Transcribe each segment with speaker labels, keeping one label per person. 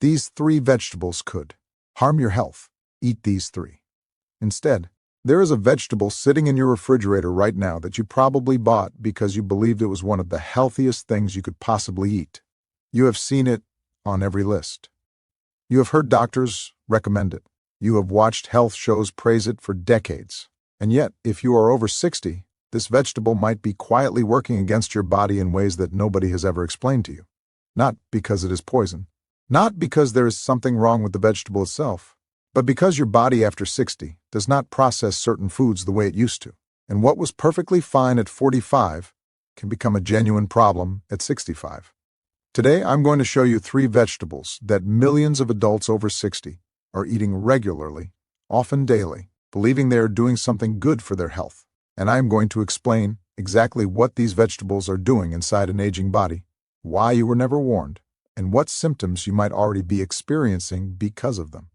Speaker 1: These 3 vegetables could harm your health. Eat these 3. Instead, there is a vegetable sitting in your refrigerator right now that you probably bought because you believed it was one of the healthiest things you could possibly eat. You have seen it on every list. You have heard doctors recommend it. You have watched health shows praise it for decades. And yet, if you are over 60, this vegetable might be quietly working against your body in ways that nobody has ever explained to you. Not because it is poison. Not because there is something wrong with the vegetable itself, but because your body after 60 does not process certain foods the way it used to. And what was perfectly fine at 45 can become a genuine problem at 65. Today, I'm going to show you 3 vegetables that millions of adults over 60 are eating regularly, often daily, believing they are doing something good for their health. And I am going to explain exactly what these vegetables are doing inside an aging body, why you were never warned, and what symptoms you might already be experiencing because of them.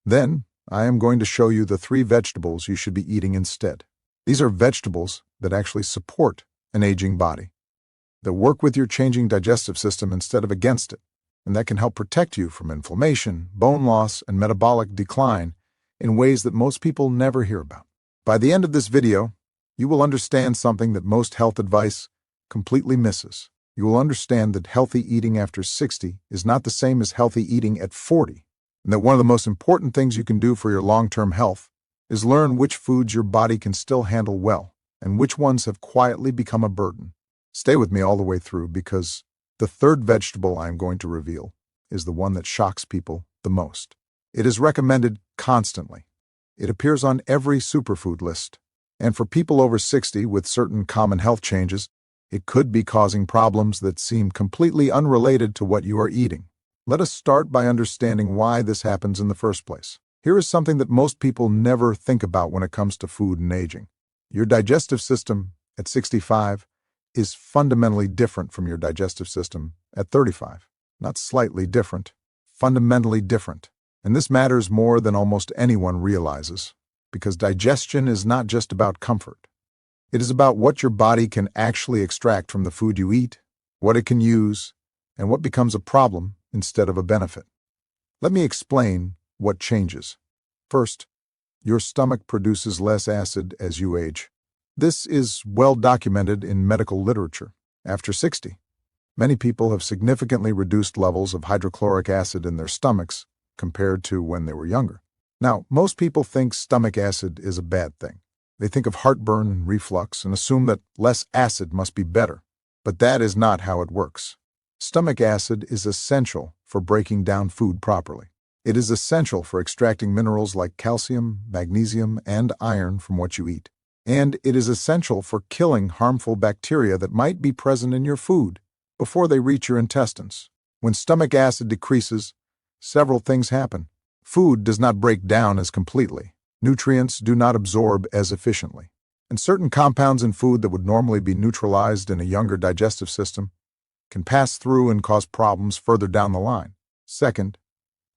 Speaker 1: Then, I am going to show you the 3 vegetables you should be eating instead. These are vegetables that actually support an aging body, that work with your changing digestive system instead of against it, and that can help protect you from inflammation, bone loss, and metabolic decline in ways that most people never hear about. By the end of this video, you will understand something that most health advice completely misses. You will understand that healthy eating after 60 is not the same as healthy eating at 40, and that one of the most important things you can do for your long-term health is learn which foods your body can still handle well and which ones have quietly become a burden. Stay with me all the way through because the 3rd vegetable I am going to reveal is the one that shocks people the most. It is recommended constantly. It appears on every superfood list. And for people over 60 with certain common health changes, it could be causing problems that seem completely unrelated to what you are eating. Let us start by understanding why this happens in the first place. Here is something that most people never think about when it comes to food and aging. Your digestive system at 65 is fundamentally different from your digestive system at 35. Not slightly different, fundamentally different. And this matters more than almost anyone realizes, because digestion is not just about comfort. It is about what your body can actually extract from the food you eat, what it can use, and what becomes a problem instead of a benefit. Let me explain what changes. First, your stomach produces less acid as you age. This is well documented in medical literature. After 60, many people have significantly reduced levels of hydrochloric acid in their stomachs compared to when they were younger. Now, most people think stomach acid is a bad thing. They think of heartburn and reflux and assume that less acid must be better. But that is not how it works. Stomach acid is essential for breaking down food properly. It is essential for extracting minerals like calcium, magnesium, and iron from what you eat. And it is essential for killing harmful bacteria that might be present in your food before they reach your intestines. When stomach acid decreases, several things happen. Food does not break down as completely. Nutrients do not absorb as efficiently. And certain compounds in food that would normally be neutralized in a younger digestive system can pass through and cause problems further down the line. Second,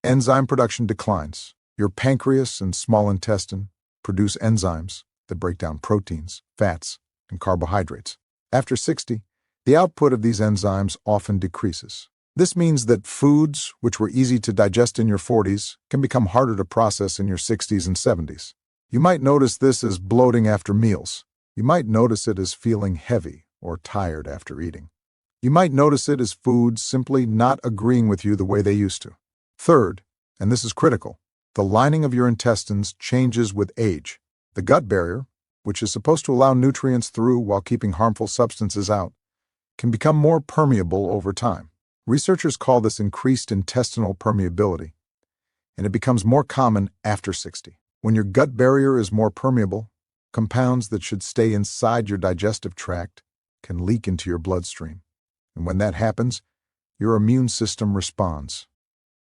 Speaker 1: enzyme production declines. Your pancreas and small intestine produce enzymes that break down proteins, fats, and carbohydrates. After 60, the output of these enzymes often decreases. This means that foods which were easy to digest in your 40s can become harder to process in your 60s and 70s. You might notice this as bloating after meals. You might notice it as feeling heavy or tired after eating. You might notice it as foods simply not agreeing with you the way they used to. Third, and this is critical, the lining of your intestines changes with age. The gut barrier, which is supposed to allow nutrients through while keeping harmful substances out, can become more permeable over time. Researchers call this increased intestinal permeability, and it becomes more common after 60. When your gut barrier is more permeable, compounds that should stay inside your digestive tract can leak into your bloodstream. And when that happens, your immune system responds.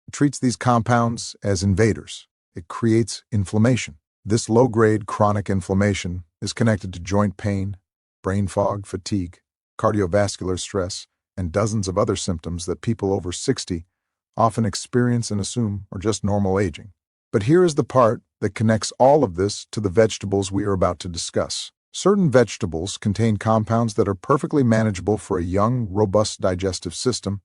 Speaker 1: It treats these compounds as invaders. It creates inflammation. This low-grade chronic inflammation is connected to joint pain, brain fog, fatigue, cardiovascular stress, and dozens of other symptoms that people over 60 often experience and assume are just normal aging. But here is the part that connects all of this to the vegetables we are about to discuss. Certain vegetables contain compounds that are perfectly manageable for a young, robust digestive system,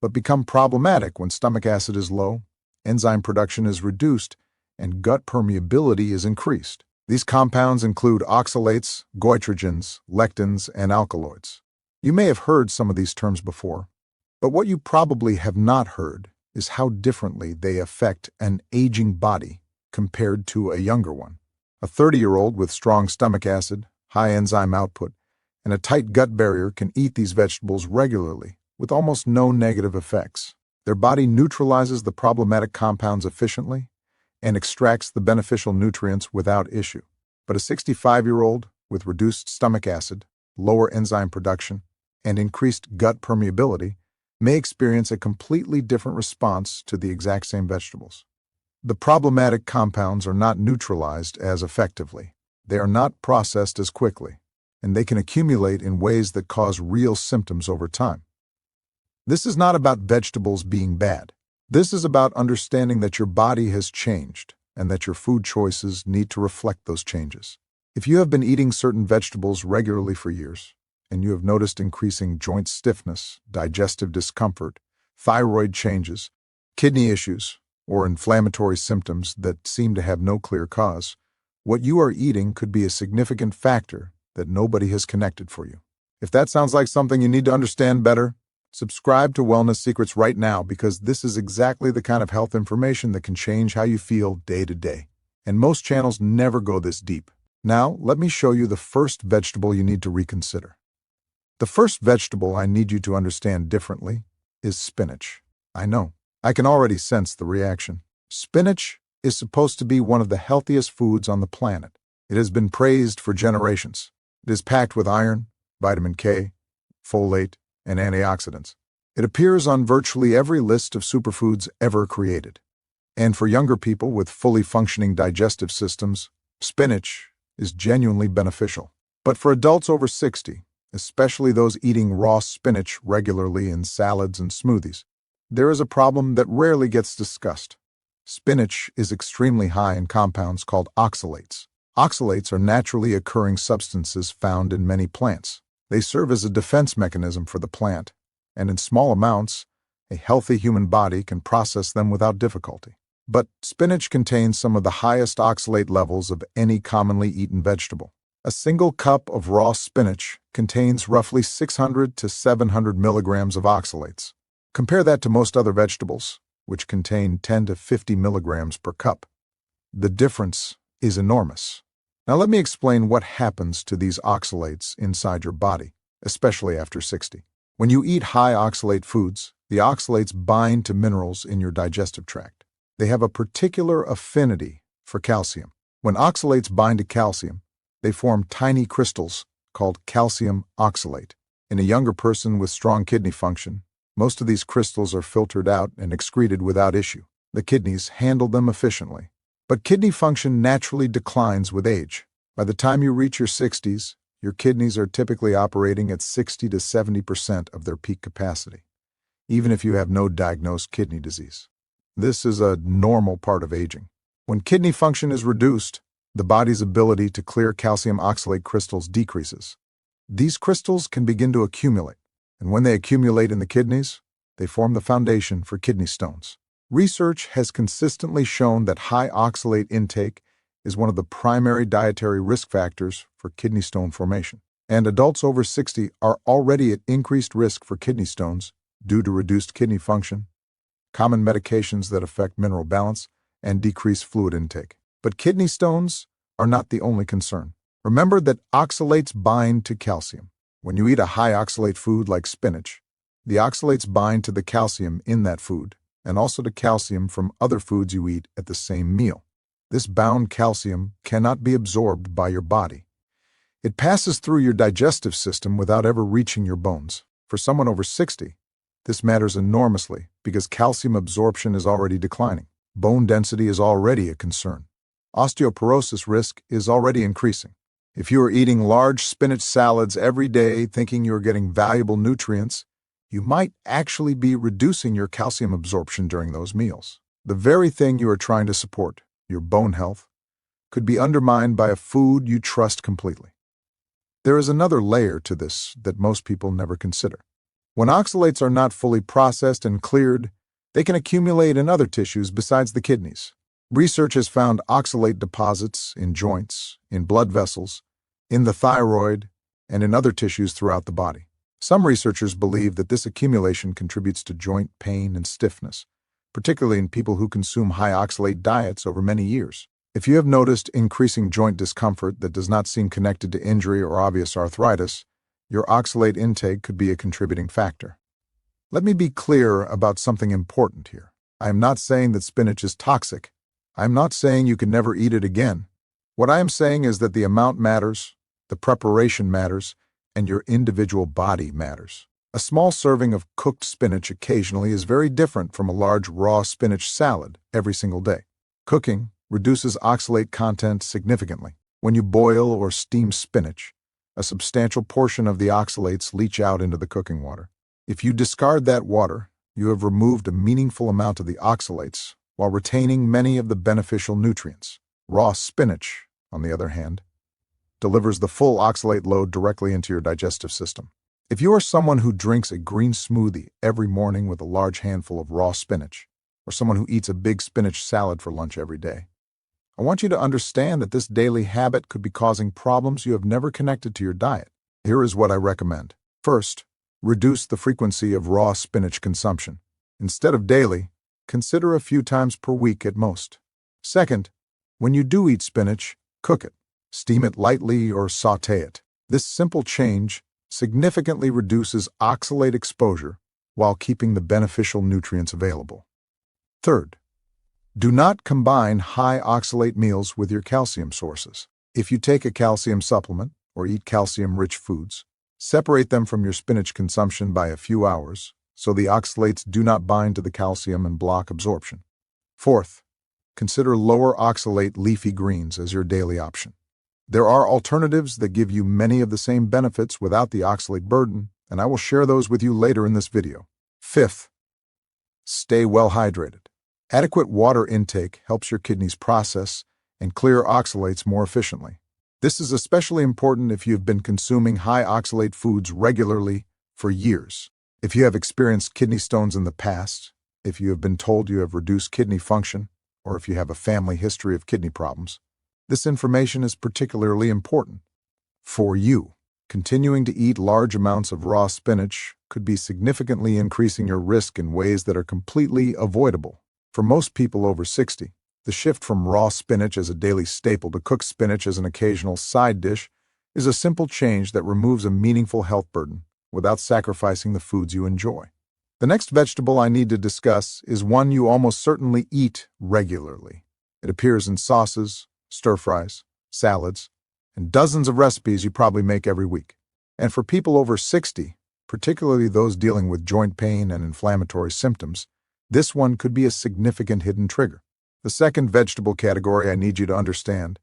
Speaker 1: but become problematic when stomach acid is low, enzyme production is reduced, and gut permeability is increased. These compounds include oxalates, goitrogens, lectins, and alkaloids. You may have heard some of these terms before, but what you probably have not heard is how differently they affect an aging body compared to a younger one. A 30-year-old with strong stomach acid, high enzyme output, and a tight gut barrier can eat these vegetables regularly with almost no negative effects. Their body neutralizes the problematic compounds efficiently and extracts the beneficial nutrients without issue. But a 65-year-old with reduced stomach acid, lower enzyme production, and increased gut permeability may experience a completely different response to the exact same vegetables. The problematic compounds are not neutralized as effectively. They are not processed as quickly, and they can accumulate in ways that cause real symptoms over time. This is not about vegetables being bad. This is about understanding that your body has changed and that your food choices need to reflect those changes. If you have been eating certain vegetables regularly for years, and you have noticed increasing joint stiffness, digestive discomfort, thyroid changes, kidney issues, or inflammatory symptoms that seem to have no clear cause, what you are eating could be a significant factor that nobody has connected for you. If that sounds like something you need to understand better, subscribe to Wellness Secrets right now, because this is exactly the kind of health information that can change how you feel day to day. And most channels never go this deep. Now, let me show you the first vegetable you need to reconsider. The first vegetable I need you to understand differently is spinach. I know. I can already sense the reaction. Spinach is supposed to be one of the healthiest foods on the planet. It has been praised for generations. It is packed with iron, vitamin K, folate, and antioxidants. It appears on virtually every list of superfoods ever created. And for younger people with fully functioning digestive systems, spinach is genuinely beneficial. But for adults over 60, especially those eating raw spinach regularly in salads and smoothies, there is a problem that rarely gets discussed. Spinach is extremely high in compounds called oxalates. Oxalates are naturally occurring substances found in many plants. They serve as a defense mechanism for the plant, and in small amounts, a healthy human body can process them without difficulty. But spinach contains some of the highest oxalate levels of any commonly eaten vegetable. A single cup of raw spinach contains roughly 600 to 700 milligrams of oxalates. Compare that to most other vegetables, which contain 10 to 50 milligrams per cup. The difference is enormous. Now let me explain what happens to these oxalates inside your body, especially after 60. When you eat high oxalate foods, the oxalates bind to minerals in your digestive tract. They have a particular affinity for calcium. When oxalates bind to calcium, they form tiny crystals called calcium oxalate. In a younger person with strong kidney function, most of these crystals are filtered out and excreted without issue. The kidneys handle them efficiently. But kidney function naturally declines with age. By the time you reach your 60s, your kidneys are typically operating at 60 to 70% of their peak capacity, even if you have no diagnosed kidney disease. This is a normal part of aging. When kidney function is reduced, the body's ability to clear calcium oxalate crystals decreases. These crystals can begin to accumulate, and when they accumulate in the kidneys, they form the foundation for kidney stones. Research has consistently shown that high oxalate intake is one of the primary dietary risk factors for kidney stone formation. And adults over 60 are already at increased risk for kidney stones due to reduced kidney function, common medications that affect mineral balance, and decreased fluid intake. But kidney stones are not the only concern. Remember that oxalates bind to calcium. When you eat a high oxalate food like spinach, the oxalates bind to the calcium in that food, and also to calcium from other foods you eat at the same meal. This bound calcium cannot be absorbed by your body. It passes through your digestive system without ever reaching your bones. For someone over 60, this matters enormously because calcium absorption is already declining. Bone density is already a concern. Osteoporosis risk is already increasing. If you are eating large spinach salads every day thinking you are getting valuable nutrients, you might actually be reducing your calcium absorption during those meals. The very thing you are trying to support, your bone health, could be undermined by a food you trust completely. There is another layer to this that most people never consider. When oxalates are not fully processed and cleared, they can accumulate in other tissues besides the kidneys. Research has found oxalate deposits in joints, in blood vessels, in the thyroid, and in other tissues throughout the body. Some researchers believe that this accumulation contributes to joint pain and stiffness, particularly in people who consume high oxalate diets over many years. If you have noticed increasing joint discomfort that does not seem connected to injury or obvious arthritis, your oxalate intake could be a contributing factor. Let me be clear about something important here. I am not saying that spinach is toxic. I am not saying you can never eat it again. What I am saying is that the amount matters, the preparation matters, and your individual body matters. A small serving of cooked spinach occasionally is very different from a large raw spinach salad every single day. Cooking reduces oxalate content significantly. When you boil or steam spinach, a substantial portion of the oxalates leach out into the cooking water. If you discard that water, you have removed a meaningful amount of the oxalates while retaining many of the beneficial nutrients. Raw spinach, on the other hand, delivers the full oxalate load directly into your digestive system. If you are someone who drinks a green smoothie every morning with a large handful of raw spinach, or someone who eats a big spinach salad for lunch every day, I want you to understand that this daily habit could be causing problems you have never connected to your diet. Here is what I recommend. First, reduce the frequency of raw spinach consumption. Instead of daily, consider a few times per week at most. Second, when you do eat spinach, cook it. Steam it lightly or sauté it. This simple change significantly reduces oxalate exposure while keeping the beneficial nutrients available. Third, do not combine high oxalate meals with your calcium sources. If you take a calcium supplement or eat calcium-rich foods, separate them from your spinach consumption by a few hours so the oxalates do not bind to the calcium and block absorption. Fourth, consider lower oxalate leafy greens as your daily option. There are alternatives that give you many of the same benefits without the oxalate burden, and I will share those with you later in this video. Fifth, stay well hydrated. Adequate water intake helps your kidneys process and clear oxalates more efficiently. This is especially important if you have been consuming high oxalate foods regularly for years. If you have experienced kidney stones in the past, if you have been told you have reduced kidney function, or if you have a family history of kidney problems, this information is particularly important. For you, continuing to eat large amounts of raw spinach could be significantly increasing your risk in ways that are completely avoidable. For most people over 60, the shift from raw spinach as a daily staple to cooked spinach as an occasional side dish is a simple change that removes a meaningful health burden without sacrificing the foods you enjoy. The next vegetable I need to discuss is one you almost certainly eat regularly. It appears in sauces, stir-fries, salads, and dozens of recipes you probably make every week. And for people over 60, particularly those dealing with joint pain and inflammatory symptoms, this one could be a significant hidden trigger. The second vegetable category I need you to understand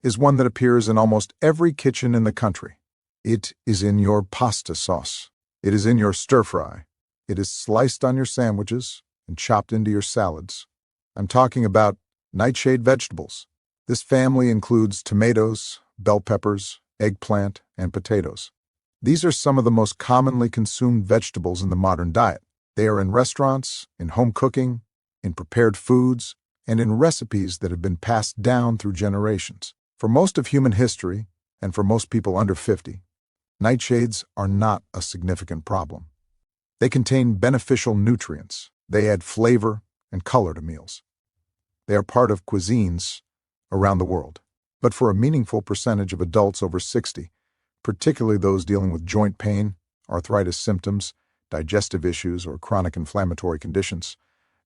Speaker 1: is one that appears in almost every kitchen in the country. It is in your pasta sauce. It is in your stir-fry. It is sliced on your sandwiches and chopped into your salads. I'm talking about nightshade vegetables. This family includes tomatoes, bell peppers, eggplant, and potatoes. These are some of the most commonly consumed vegetables in the modern diet. They are in restaurants, in home cooking, in prepared foods, and in recipes that have been passed down through generations. For most of human history, and for most people under 50, nightshades are not a significant problem. They contain beneficial nutrients. They add flavor and color to meals. They are part of cuisines around the world. But for a meaningful percentage of adults over 60, particularly those dealing with joint pain, arthritis symptoms, digestive issues, or chronic inflammatory conditions,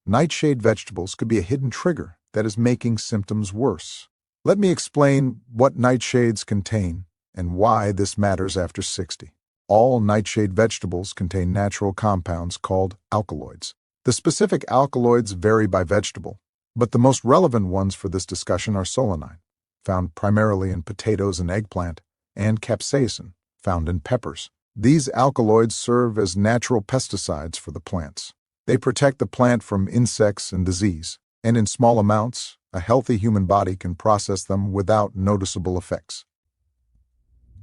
Speaker 1: nightshade vegetables could be a hidden trigger that is making symptoms worse. Let me explain what nightshades contain and why this matters after 60. All nightshade vegetables contain natural compounds called alkaloids. The specific alkaloids vary by vegetable, but the most relevant ones for this discussion are solanine, found primarily in potatoes and eggplant, and capsaicin, found in peppers. These alkaloids serve as natural pesticides for the plants. They protect the plant from insects and disease, and in small amounts, a healthy human body can process them without noticeable effects.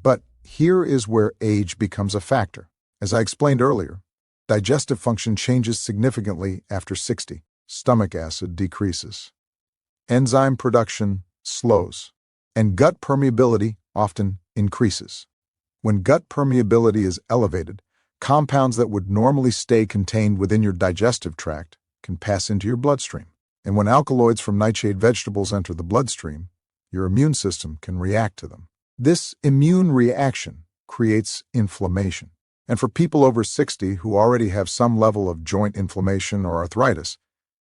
Speaker 1: But here is where age becomes a factor. As I explained earlier, Digestive function changes significantly after 60. Stomach acid decreases. Enzyme production slows. And gut permeability often increases. When gut permeability is elevated, compounds that would normally stay contained within your digestive tract can pass into your bloodstream. And when alkaloids from nightshade vegetables enter the bloodstream, your immune system can react to them. This immune reaction creates inflammation. And for people over 60 who already have some level of joint inflammation or arthritis,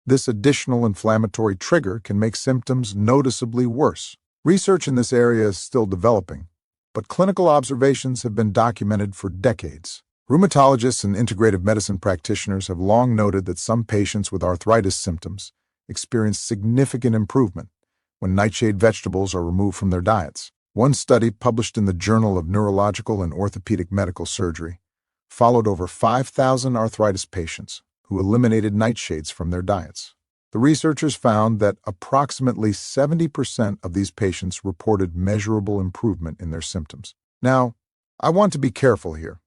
Speaker 1: this additional inflammatory trigger can make symptoms noticeably worse. Research in this area is still developing, but clinical observations have been documented for decades. Rheumatologists and integrative medicine practitioners have long noted that some patients with arthritis symptoms experience significant improvement when nightshade vegetables are removed from their diets. One study published in the Journal of Neurological and Orthopedic Medical Surgery followed over 5,000 arthritis patients who eliminated nightshades from their diets. The researchers found that approximately 70% of these patients reported measurable improvement in their symptoms. Now, I want to be careful here.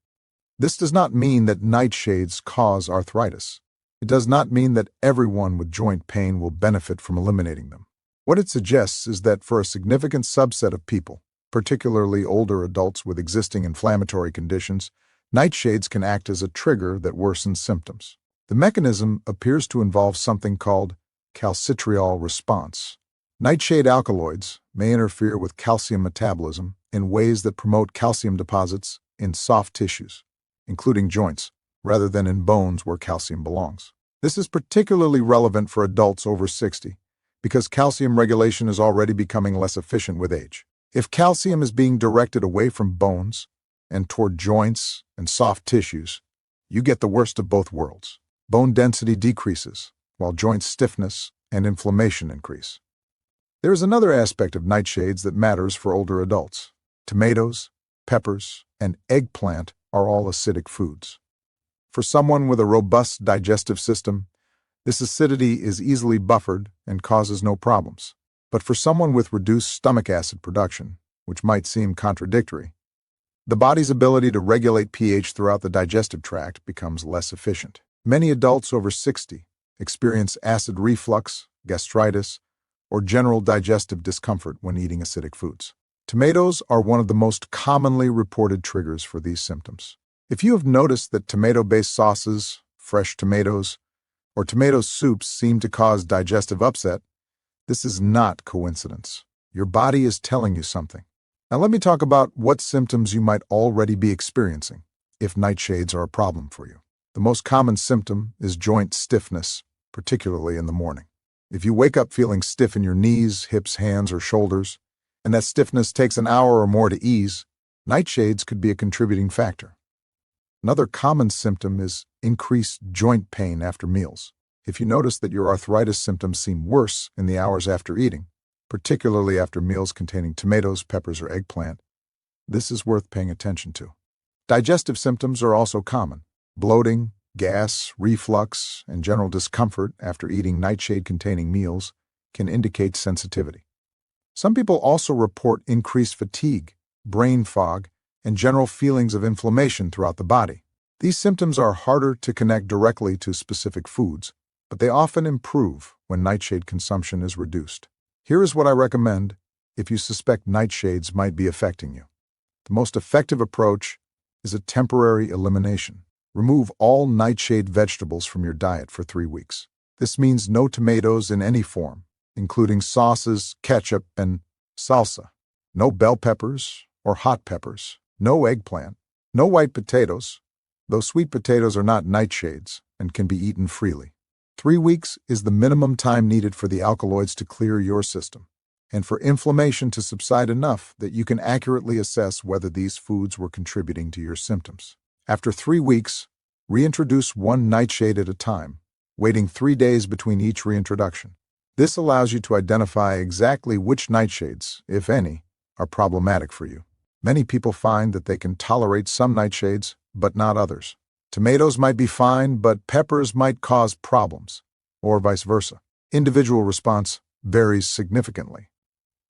Speaker 1: This does not mean that nightshades cause arthritis. It does not mean that everyone with joint pain will benefit from eliminating them. What it suggests is that for a significant subset of people, particularly older adults with existing inflammatory conditions, nightshades can act as a trigger that worsens symptoms. The mechanism appears to involve something called calcitriol response. Nightshade alkaloids may interfere with calcium metabolism in ways that promote calcium deposits in soft tissues, including joints, rather than in bones where calcium belongs. This is particularly relevant for adults over 60 because calcium regulation is already becoming less efficient with age. If calcium is being directed away from bones and toward joints and soft tissues, you get the worst of both worlds. Bone density decreases, while joint stiffness and inflammation increase. There is another aspect of nightshades that matters for older adults. Tomatoes, peppers, and eggplant are all acidic foods. For someone with a robust digestive system, this acidity is easily buffered and causes no problems. But for someone with reduced stomach acid production, which might seem contradictory, the body's ability to regulate pH throughout the digestive tract becomes less efficient. Many adults over 60 experience acid reflux, gastritis, or general digestive discomfort when eating acidic foods. Tomatoes are one of the most commonly reported triggers for these symptoms. If you have noticed that tomato-based sauces, fresh tomatoes, or tomato soups seem to cause digestive upset, this is not coincidence. Your body is telling you something. Now let me talk about what symptoms you might already be experiencing if nightshades are a problem for you. The most common symptom is joint stiffness, particularly in the morning. If you wake up feeling stiff in your knees, hips, hands, or shoulders, and that stiffness takes an hour or more to ease, nightshades could be a contributing factor. Another common symptom is increased joint pain after meals. If you notice that your arthritis symptoms seem worse in the hours after eating, particularly after meals containing tomatoes, peppers, or eggplant, this is worth paying attention to. Digestive symptoms are also common. Bloating, gas, reflux, and general discomfort after eating nightshade-containing meals can indicate sensitivity. Some people also report increased fatigue, brain fog, and general feelings of inflammation throughout the body. These symptoms are harder to connect directly to specific foods, but they often improve when nightshade consumption is reduced. Here is what I recommend if you suspect nightshades might be affecting you. The most effective approach is a temporary elimination. Remove all nightshade vegetables from your diet for 3 weeks. This means no tomatoes in any form, including sauces, ketchup, and salsa. No bell peppers or hot peppers. No eggplant. No white potatoes, though sweet potatoes are not nightshades and can be eaten freely. 3 weeks is the minimum time needed for the alkaloids to clear your system, and for inflammation to subside enough that you can accurately assess whether these foods were contributing to your symptoms. After 3 weeks, reintroduce one nightshade at a time, waiting 3 days between each reintroduction. This allows you to identify exactly which nightshades, if any, are problematic for you. Many people find that they can tolerate some nightshades, but not others. Tomatoes might be fine, but peppers might cause problems, or vice versa. Individual response varies significantly.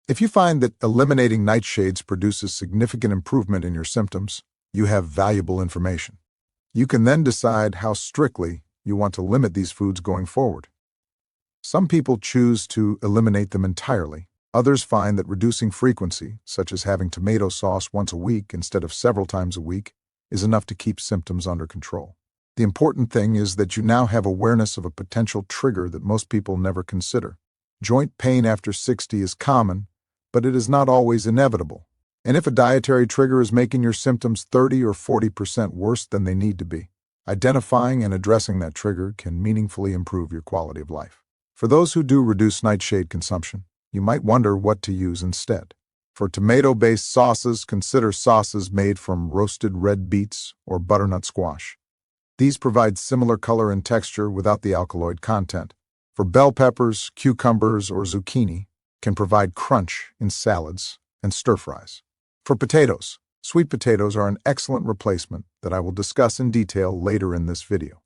Speaker 1: If you find that eliminating nightshades produces significant improvement in your symptoms, you have valuable information. You can then decide how strictly you want to limit these foods going forward. Some people choose to eliminate them entirely. Others find that reducing frequency, such as having tomato sauce once a week instead of several times a week, is enough to keep symptoms under control. The important thing is that you now have awareness of a potential trigger that most people never consider. Joint pain after 60 is common, but it is not always inevitable. And if a dietary trigger is making your symptoms 30 or 40% worse than they need to be, identifying and addressing that trigger can meaningfully improve your quality of life. For those who do reduce nightshade consumption, you might wonder what to use instead. For tomato-based sauces, consider sauces made from roasted red beets or butternut squash. These provide similar color and texture without the alkaloid content. For bell peppers, cucumbers, or zucchini, can provide crunch in salads and stir-fries. For potatoes, sweet potatoes are an excellent replacement that I will discuss in detail later in this video.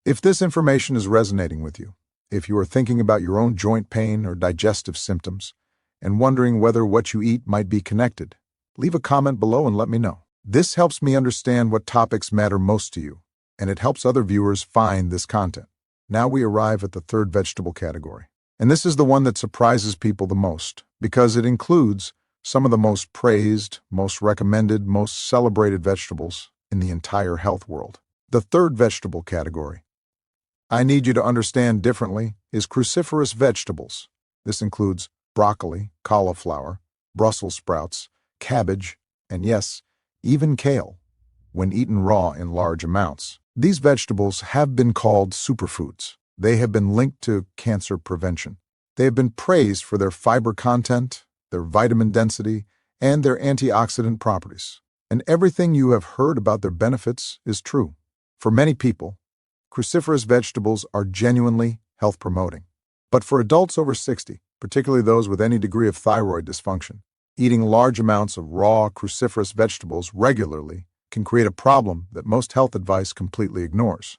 Speaker 1: If this information is resonating with you, if you are thinking about your own joint pain or digestive symptoms, and wondering whether what you eat might be connected, leave a comment below and let me know. This helps me understand what topics matter most to you, and it helps other viewers find this content. Now we arrive at the third vegetable category. And this is the one that surprises people the most, because it includes some of the most praised, most recommended, most celebrated vegetables in the entire health world. The third vegetable category I need you to understand differently is cruciferous vegetables. This includes broccoli, cauliflower, Brussels sprouts, cabbage, and yes, even kale, when eaten raw in large amounts. These vegetables have been called superfoods. They have been linked to cancer prevention. They have been praised for their fiber content, their vitamin density, and their antioxidant properties. And everything you have heard about their benefits is true. For many people, cruciferous vegetables are genuinely health-promoting. But for adults over 60, particularly those with any degree of thyroid dysfunction, eating large amounts of raw cruciferous vegetables regularly can create a problem that most health advice completely ignores.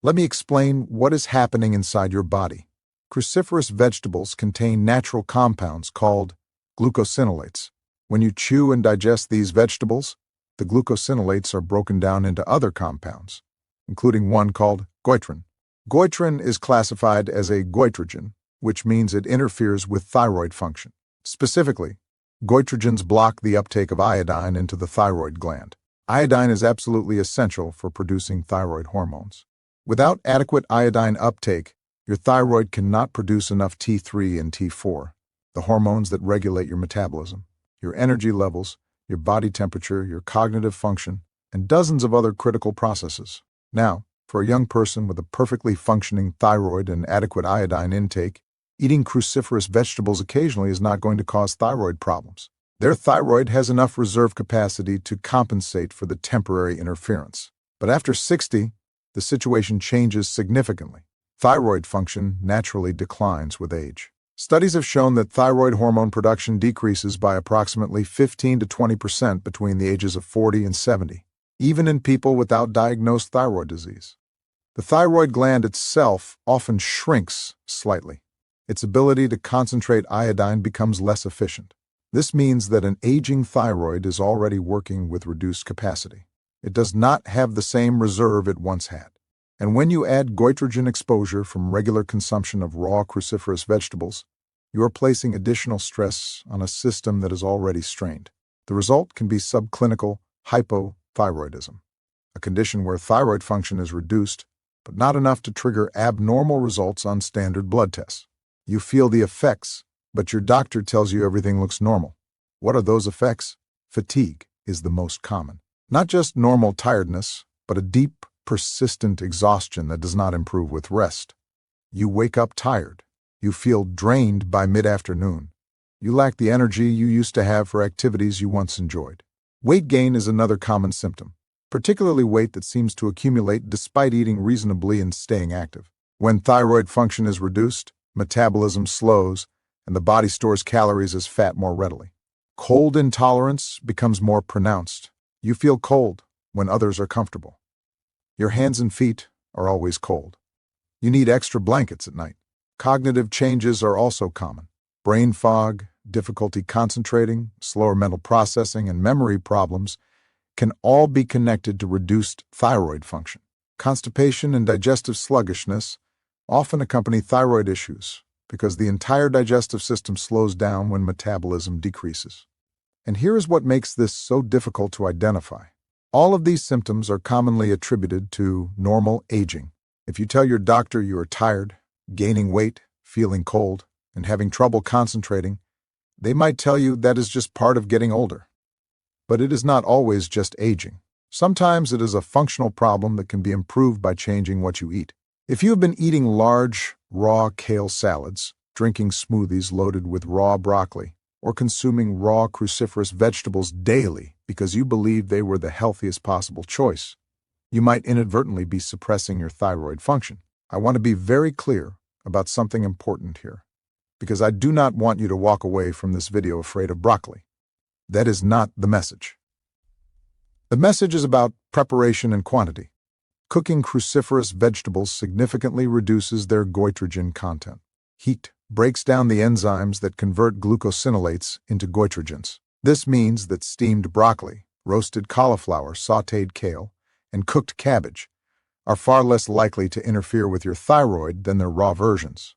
Speaker 1: Let me explain what is happening inside your body. Cruciferous vegetables contain natural compounds called glucosinolates. When you chew and digest these vegetables, the glucosinolates are broken down into other compounds, including one called goitrin. Goitrin is classified as a goitrogen, which means it interferes with thyroid function. Specifically, goitrogens block the uptake of iodine into the thyroid gland. Iodine is absolutely essential for producing thyroid hormones. Without adequate iodine uptake, your thyroid cannot produce enough T3 and T4, the hormones that regulate your metabolism, your energy levels, your body temperature, your cognitive function, and dozens of other critical processes. Now, for a young person with a perfectly functioning thyroid and adequate iodine intake, eating cruciferous vegetables occasionally is not going to cause thyroid problems. Their thyroid has enough reserve capacity to compensate for the temporary interference. But after 60, the situation changes significantly. Thyroid function naturally declines with age. Studies have shown that thyroid hormone production decreases by approximately 15 to 20% between the ages of 40 and 70, even in people without diagnosed thyroid disease. The thyroid gland itself often shrinks slightly. Its ability to concentrate iodine becomes less efficient. This means that an aging thyroid is already working with reduced capacity. It does not have the same reserve it once had. And when you add goitrogen exposure from regular consumption of raw cruciferous vegetables, you are placing additional stress on a system that is already strained. The result can be subclinical hypothyroidism, a condition where thyroid function is reduced, but not enough to trigger abnormal results on standard blood tests. You feel the effects, but your doctor tells you everything looks normal. What are those effects? Fatigue is the most common. Not just normal tiredness, but a deep, persistent exhaustion that does not improve with rest. You wake up tired. You feel drained by mid-afternoon. You lack the energy you used to have for activities you once enjoyed. Weight gain is another common symptom, particularly weight that seems to accumulate despite eating reasonably and staying active. When thyroid function is reduced, metabolism slows, and the body stores calories as fat more readily. Cold intolerance becomes more pronounced. You feel cold when others are comfortable. Your hands and feet are always cold. You need extra blankets at night. Cognitive changes are also common. Brain fog, difficulty concentrating, slower mental processing, and memory problems can all be connected to reduced thyroid function. Constipation and digestive sluggishness often accompany thyroid issues because the entire digestive system slows down when metabolism decreases. And here is what makes this so difficult to identify. All of these symptoms are commonly attributed to normal aging. If you tell your doctor you are tired, gaining weight, feeling cold, and having trouble concentrating, they might tell you that is just part of getting older. But it is not always just aging. Sometimes it is a functional problem that can be improved by changing what you eat. If you have been eating large, raw kale salads, drinking smoothies loaded with raw broccoli, or consuming raw cruciferous vegetables daily because you believed they were the healthiest possible choice, you might inadvertently be suppressing your thyroid function. I want to be very clear about something important here, because I do not want you to walk away from this video afraid of broccoli. That is not the message. The message is about preparation and quantity. Cooking cruciferous vegetables significantly reduces their goitrogen content. Heat breaks down the enzymes that convert glucosinolates into goitrogens. This means that steamed broccoli, roasted cauliflower, sautéed kale, and cooked cabbage are far less likely to interfere with your thyroid than their raw versions.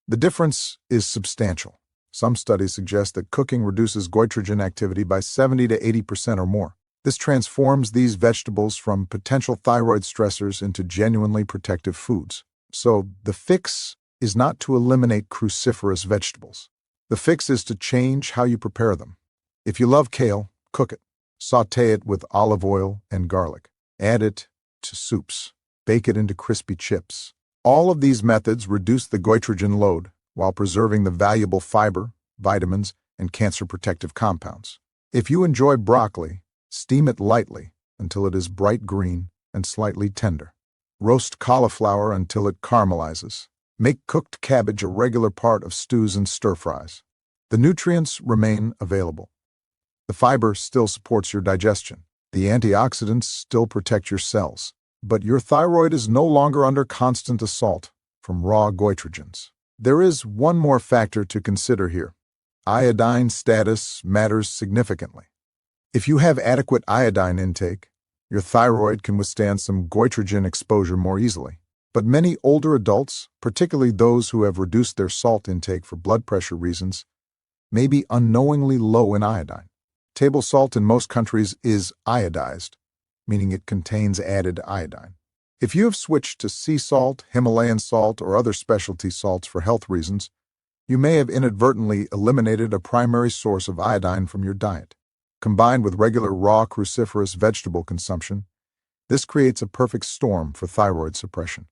Speaker 1: The difference is substantial. Some studies suggest that cooking reduces goitrogen activity by 70 to 80% or more. This transforms these vegetables from potential thyroid stressors into genuinely protective foods. So the fix is not to eliminate cruciferous vegetables. The fix is to change how you prepare them. If you love kale, cook it. Sauté it with olive oil and garlic. Add it to soups. Bake it into crispy chips. All of these methods reduce the goitrogen load while preserving the valuable fiber, vitamins, and cancer-protective compounds. If you enjoy broccoli, steam it lightly until it is bright green and slightly tender. Roast cauliflower until it caramelizes. Make cooked cabbage a regular part of stews and stir-fries. The nutrients remain available. The fiber still supports your digestion. The antioxidants still protect your cells. But your thyroid is no longer under constant assault from raw goitrogens. There is one more factor to consider here. Iodine status matters significantly. If you have adequate iodine intake, your thyroid can withstand some goitrogen exposure more easily. But many older adults, particularly those who have reduced their salt intake for blood pressure reasons, may be unknowingly low in iodine. Table salt in most countries is iodized, meaning it contains added iodine. If you have switched to sea salt, Himalayan salt, or other specialty salts for health reasons, you may have inadvertently eliminated a primary source of iodine from your diet. Combined with regular raw cruciferous vegetable consumption, this creates a perfect storm for thyroid suppression.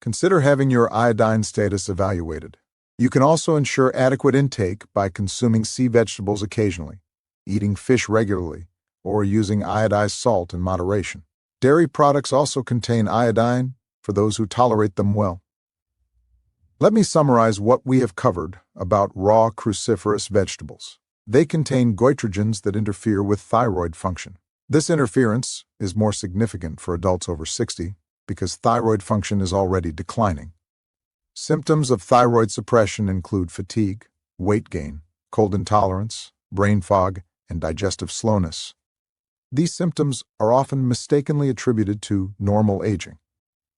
Speaker 1: Consider having your iodine status evaluated. You can also ensure adequate intake by consuming sea vegetables occasionally, eating fish regularly, or using iodized salt in moderation. Dairy products also contain iodine for those who tolerate them well. Let me summarize what we have covered about raw cruciferous vegetables. They contain goitrogens that interfere with thyroid function. This interference is more significant for adults over 60 because thyroid function is already declining. Symptoms of thyroid suppression include fatigue, weight gain, cold intolerance, brain fog, and digestive slowness. These symptoms are often mistakenly attributed to normal aging.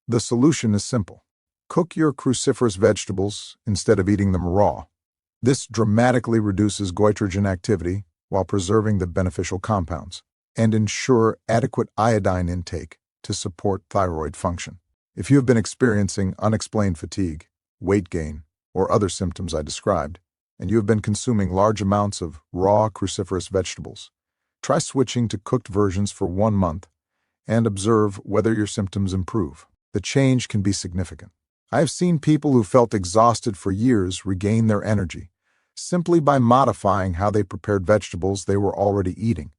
Speaker 1: The solution is simple. Cook your cruciferous vegetables instead of eating them raw. This dramatically reduces goitrogen activity while preserving the beneficial compounds, and ensure adequate iodine intake to support thyroid function. If you have been experiencing unexplained fatigue, weight gain, or other symptoms I described, and you have been consuming large amounts of raw cruciferous vegetables, try switching to cooked versions for 1 month and observe whether your symptoms improve. The change can be significant. I have seen people who felt exhausted for years regain their energy simply by modifying how they prepared vegetables they were already eating.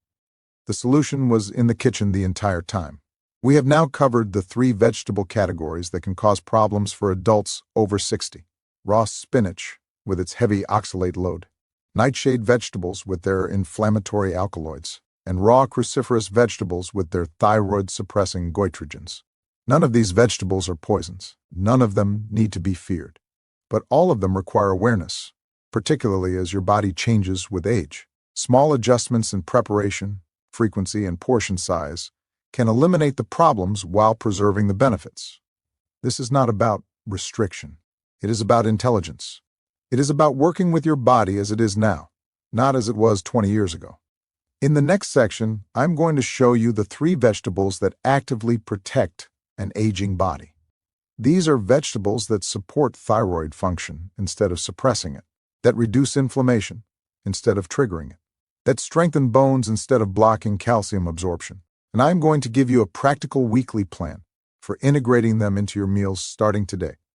Speaker 1: The solution was in the kitchen the entire time. We have now covered the 3 vegetable categories that can cause problems for adults over 60. Raw spinach with its heavy oxalate load, nightshade vegetables with their inflammatory alkaloids, and raw cruciferous vegetables with their thyroid-suppressing goitrogens. None of these vegetables are poisons. None of them need to be feared. But all of them require awareness, particularly as your body changes with age. Small adjustments in preparation, frequency, and portion size, can eliminate the problems while preserving the benefits. This is not about restriction. It is about intelligence. It is about working with your body as it is now, not as it was 20 years ago. In the next section, I'm going to show you the 3 vegetables that actively protect an aging body. These are vegetables that support thyroid function instead of suppressing it, that reduce inflammation instead of triggering it, that strengthen bones instead of blocking calcium absorption. And I'm going to give you a practical weekly plan for integrating them into your meals starting today.